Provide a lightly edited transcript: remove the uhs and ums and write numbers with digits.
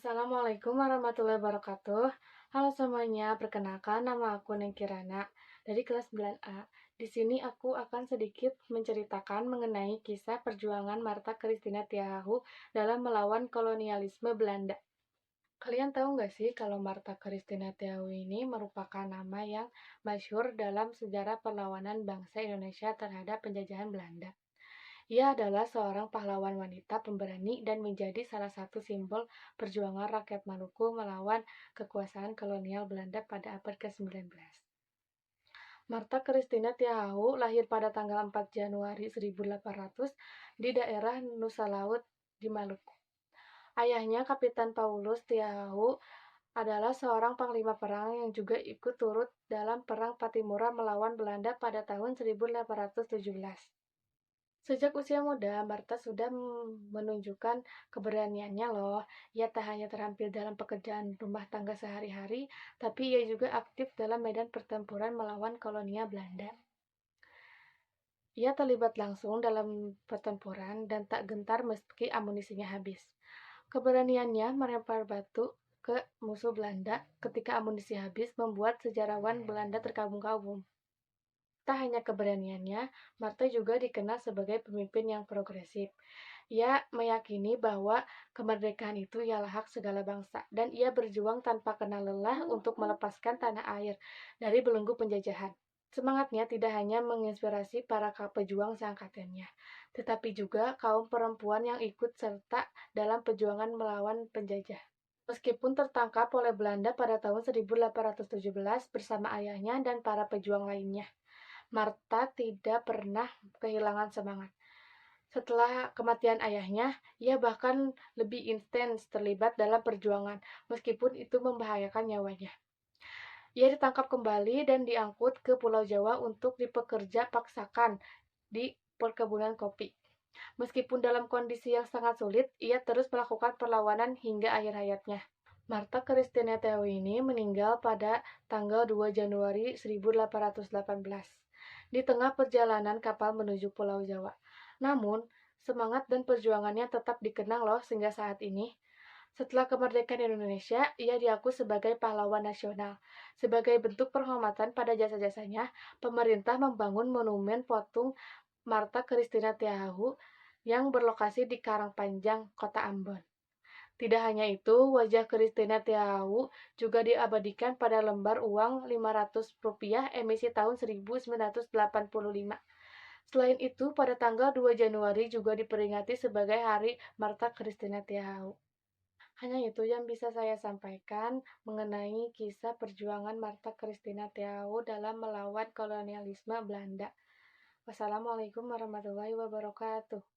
Assalamualaikum warahmatullahi wabarakatuh. Halo semuanya, perkenalkan nama aku Nengkirana dari kelas 9A. Di sini aku akan sedikit menceritakan mengenai kisah perjuangan Martha Christina Tiahahu dalam melawan kolonialisme Belanda. Kalian tahu nggak sih kalau Martha Christina Tiahahu ini merupakan nama yang masyhur dalam sejarah perlawanan bangsa Indonesia terhadap penjajahan Belanda? Ia adalah seorang pahlawan wanita pemberani dan menjadi salah satu simbol perjuangan rakyat Maluku melawan kekuasaan kolonial Belanda pada abad ke-19. Martha Christina Tiahahu lahir pada tanggal 4 Januari 1800 di daerah Nusa Laut di Maluku. Ayahnya, Kapitan Paulus Tiahahu, adalah seorang panglima perang yang juga ikut turut dalam Perang Patimura melawan Belanda pada tahun 1817. Sejak usia muda, Martha sudah menunjukkan keberaniannya loh. Ia tak hanya terampil dalam pekerjaan rumah tangga sehari-hari, tapi ia juga aktif dalam medan pertempuran melawan kolonial Belanda. Ia terlibat langsung dalam pertempuran dan tak gentar meski amunisinya habis. Keberaniannya melempar batu ke musuh Belanda ketika amunisi habis membuat sejarawan Belanda terkagum-kagum. Tak hanya keberaniannya, Martha juga dikenal sebagai pemimpin yang progresif. Ia meyakini bahwa kemerdekaan itu ialah hak segala bangsa, dan ia berjuang tanpa kenal lelah untuk melepaskan tanah air dari belenggu penjajahan. Semangatnya tidak hanya menginspirasi para pejuang seangkatannya, tetapi juga kaum perempuan yang ikut serta dalam perjuangan melawan penjajah. Meskipun tertangkap oleh Belanda pada tahun 1817 bersama ayahnya dan para pejuang lainnya, Martha tidak pernah kehilangan semangat. Setelah kematian ayahnya, ia bahkan lebih intens terlibat dalam perjuangan, meskipun itu membahayakan nyawanya. Ia ditangkap kembali dan diangkut ke Pulau Jawa untuk dipekerja paksakan di perkebunan kopi. Meskipun dalam kondisi yang sangat sulit, ia terus melakukan perlawanan hingga akhir hayatnya. Martha Christina Tiahahu ini meninggal pada tanggal 2 Januari 1818 di tengah perjalanan kapal menuju Pulau Jawa. Namun, semangat dan perjuangannya tetap dikenang loh hingga saat ini. Setelah kemerdekaan Indonesia, ia diakui sebagai pahlawan nasional. Sebagai bentuk penghormatan pada jasa-jasanya, pemerintah membangun monumen patung Martha Christina Tiahahu yang berlokasi di Karangpanjang, Kota Ambon. Tidak hanya itu, wajah Christina Tiahahu juga diabadikan pada lembar uang Rp500 emisi tahun 1985. Selain itu, pada tanggal 2 Januari juga diperingati sebagai Hari Martha Christina Tiahahu. Hanya itu yang bisa saya sampaikan mengenai kisah perjuangan Martha Christina Tiahahu dalam melawan kolonialisme Belanda. Wassalamualaikum warahmatullahi wabarakatuh.